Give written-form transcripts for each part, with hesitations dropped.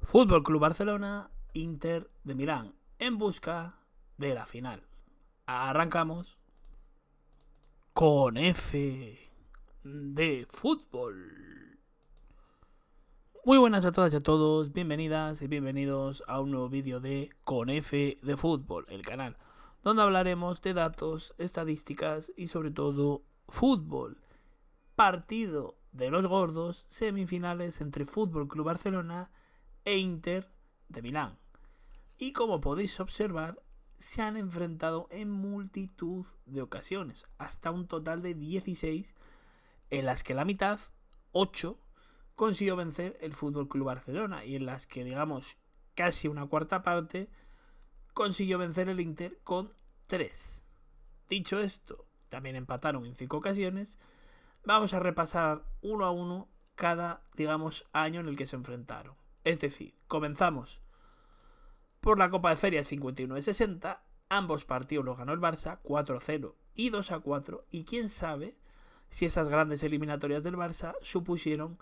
Fútbol Club Barcelona, Inter de Milán, en busca de la final. Arrancamos con F de fútbol. Muy buenas a todas y a todos, bienvenidas y bienvenidos a un nuevo vídeo de Con F de fútbol, el canal, donde hablaremos de datos, estadísticas y sobre todo fútbol. Partido de los gordos, semifinales entre Fútbol Club Barcelona e Inter de Milán. Y como podéis observar, se han enfrentado en multitud de ocasiones, hasta un total de 16, en las que la mitad, 8, consiguió vencer el Fútbol Club Barcelona y en las que, digamos, casi una cuarta parte consiguió vencer el Inter con 3. Dicho esto, también empataron en 5 ocasiones. Vamos a repasar uno a uno cada, digamos, año en el que se enfrentaron. Es decir, comenzamos por la Copa de Feria 59-60. Ambos partidos los ganó el Barça 4-0 y 2-4. Y quién sabe si esas grandes eliminatorias del Barça supusieron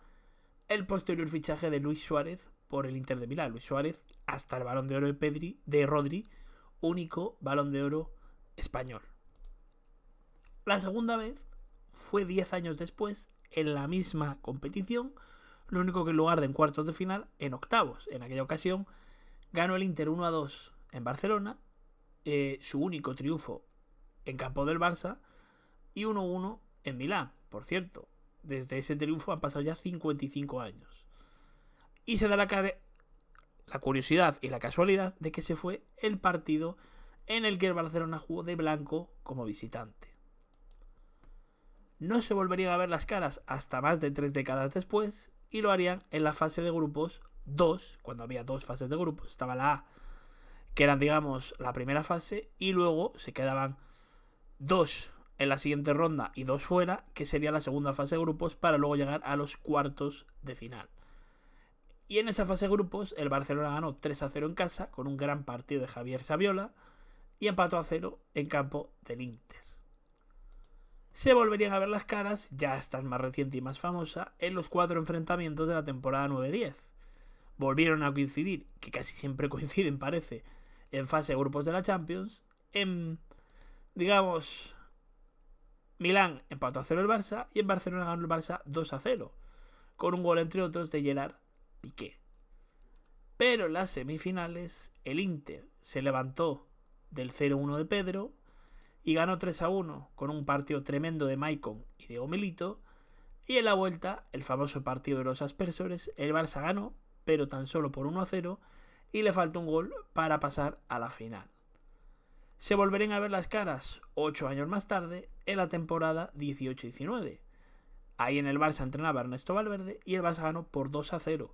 el posterior fichaje de Luis Suárez por el Inter de Milán. Luis Suárez, hasta el Balón de Oro de Rodri, único Balón de Oro español. La segunda vez fue 10 años después, en la misma competición, lo único que en lugar de en cuartos de final, en octavos. En aquella ocasión ganó el Inter 1-2 en Barcelona, su único triunfo en campo del Barça, y 1-1 en Milán. Por cierto, desde ese triunfo han pasado ya 55 años. Y se da la curiosidad y la casualidad de que se fue el partido en el que el Barcelona jugó de blanco como visitante. No se volverían a ver las caras hasta más de 3 décadas después, y lo harían en la fase de grupos 2, cuando había 2 fases de grupos. Estaba la A, que eran, digamos, la primera fase, y luego se quedaban 2 en la siguiente ronda y 2 fuera, que sería la segunda fase de grupos, para luego llegar a los cuartos de final. Y en esa fase de grupos el Barcelona ganó 3-0 en casa, con un gran partido de Javier Saviola, y empató a 0 en campo del Inter. Se volverían a ver las caras, ya esta es más reciente y más famosa, en los 4 enfrentamientos de la temporada 9-10. Volvieron a coincidir, que casi siempre coinciden parece, en fase de grupos de la Champions. En, digamos, Milán empató a 0 el Barça y en Barcelona ganó el Barça 2-0, con un gol entre otros de Gerard Piqué. Pero en las semifinales el Inter se levantó del 0-1 de Pedro y ganó 3-1 con un partido tremendo de Maicon y Diego Milito. Y en la vuelta, el famoso partido de los aspersores, el Barça ganó, pero tan solo por 1-0, y le faltó un gol para pasar a la final. Se volverían a ver las caras 8 años más tarde, en la temporada 18-19. Ahí en el Barça entrenaba Ernesto Valverde y el Barça ganó por 2-0.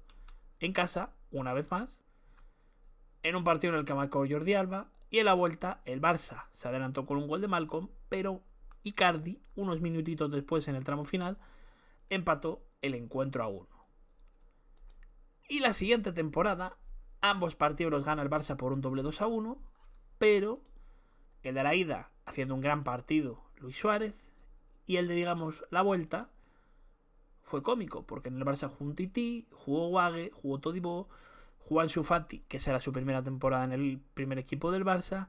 En casa, una vez más, en un partido en el que marcó Jordi Alba. Y en la vuelta, el Barça se adelantó con un gol de Malcolm, pero Icardi, unos minutitos después en el tramo final, empató el encuentro a 1. Y la siguiente temporada, ambos partidos los gana el Barça por un doble 2-1, pero el de la ida haciendo un gran partido Luis Suárez, y el de, digamos, la vuelta fue cómico, porque en el Barça jugó un Tití, jugó Guague, jugó Todibo, jugó Ansu Fati, que será su primera temporada en el primer equipo del Barça,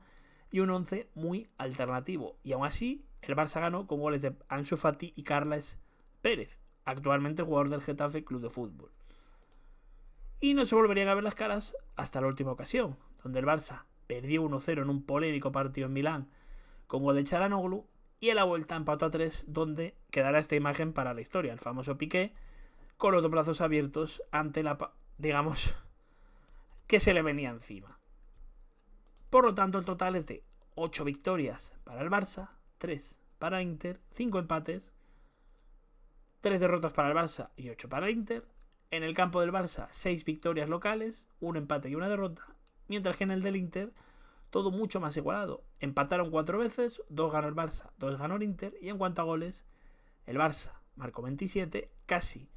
y un 11 muy alternativo. Y aún así, el Barça ganó con goles de Ansu Fati y Carles Pérez, actualmente jugador del Getafe Club de Fútbol. Y no se volverían a ver las caras hasta la última ocasión, donde el Barça perdió 1-0 en un polémico partido en Milán con gol de Çalhanoğlu, y en la vuelta empató a 3, donde quedará esta imagen para la historia, el famoso Piqué con los dos brazos abiertos ante la, digamos, que se le venía encima. Por lo tanto, el total es de 8 victorias para el Barça, 3 para Inter, 5 empates, 3 derrotas para el Barça y 8 para Inter. En el campo del Barça, 6 victorias locales, 1 empate y 1 derrota, mientras que en el del Inter todo mucho más igualado. Empataron 4 veces, 2 ganó el Barça, 2 ganó el Inter, y en cuanto a goles, el Barça marcó 27, casi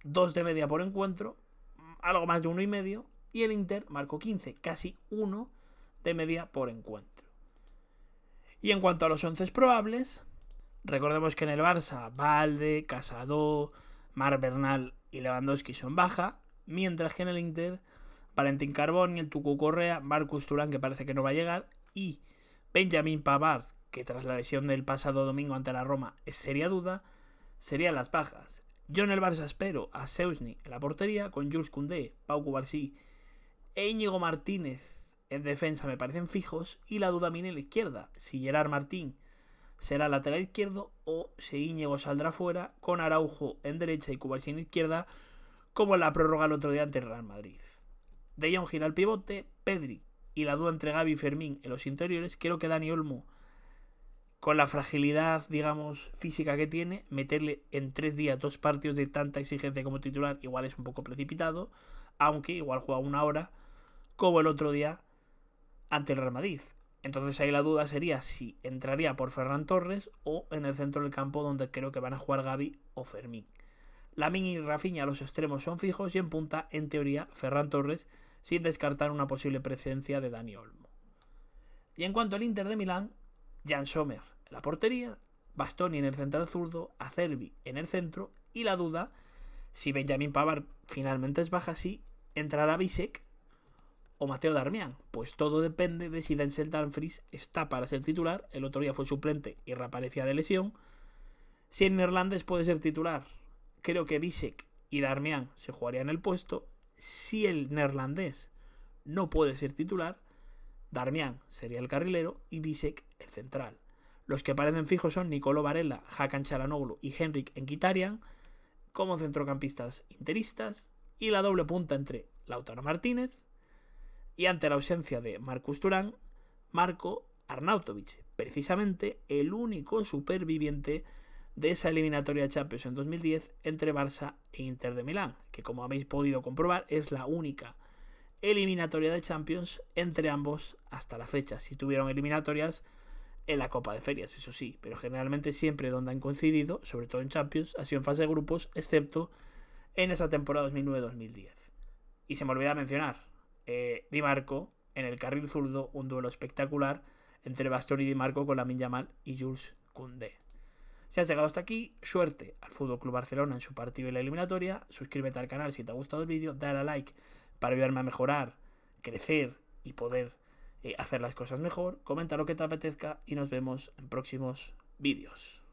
2 de media por encuentro, algo más de 1,5, y el Inter marcó 15, casi 1 de media por encuentro. Y en cuanto a los 11 probables, recordemos que en el Barça Valde, Casado, Marc Bernal y Lewandowski son baja, mientras que en el Inter, Valentín Carboni, el Tucu Correa, Marcus Thuram, que parece que no va a llegar, y Benjamin Pavard, que tras la lesión del pasado domingo ante la Roma es seria duda, serían las bajas. Yo en el Barça espero a Szczęsny en la portería, con Jules Koundé, Pau Cubarsí e Íñigo Martínez en defensa me parecen fijos, y la duda viene en la izquierda, si Gerard Martín será lateral izquierdo o si Íñigo saldrá fuera, con Araujo en derecha y Cubarsí en izquierda, como en la prórroga el otro día ante el Real Madrid. De Jong gira al pivote, Pedri y la duda entre Gavi y Fermín en los interiores. Creo que Dani Olmo, con la fragilidad, digamos, física que tiene, meterle en 3 días 2 partidos de tanta exigencia como titular igual es un poco precipitado, aunque igual juega 1 hora, como el otro día ante el Real Madrid. Entonces ahí la duda sería si entraría por Ferran Torres o en el centro del campo, donde creo que van a jugar Gavi o Fermín. Lamine y Rafinha, los extremos son fijos, y en punta, en teoría, Ferran Torres, sin descartar una posible presencia de Dani Olmo. Y en cuanto al Inter de Milán, Jan Sommer en la portería, Bastoni en el central zurdo, Acerbi en el centro, y la duda, si Benjamin Pavard finalmente es baja, si entrará Bisek o Mateo Darmian. Pues todo depende de si Denzel Dumfries está para ser titular, el otro día fue suplente y reaparecía de lesión. Si el neerlandés puede ser titular, creo que Bisek y Darmian se jugarían el puesto. Si el neerlandés no puede ser titular, Darmian sería el carrilero y Bisek el central. Los que parecen fijos son Nicolo Varela, Hakan Çalhanoğlu y Henrik Mkhitaryan como centrocampistas interistas, y la doble punta entre Lautaro Martínez y, ante la ausencia de Marcus Thuram, Marko Arnautovic, precisamente el único superviviente de esa eliminatoria Champions en 2010 entre Barça e Inter de Milán, que como habéis podido comprobar es la única eliminatoria de Champions entre ambos hasta la fecha. Si tuvieron eliminatorias en la Copa de Ferias, eso sí, pero generalmente siempre donde han coincidido, sobre todo en Champions, ha sido en fase de grupos, excepto en esa temporada 2009-2010. Y se me olvida mencionar, Di Marco en el carril zurdo, un duelo espectacular entre Bastoni y Di Marco con Lamine Yamal y Jules Koundé. Si has llegado hasta aquí, suerte al FC Barcelona en su partido en la eliminatoria. Suscríbete al canal si te ha gustado el vídeo, dale a like para ayudarme a mejorar, crecer y poder hacer las cosas mejor. Comenta lo que te apetezca y nos vemos en próximos vídeos.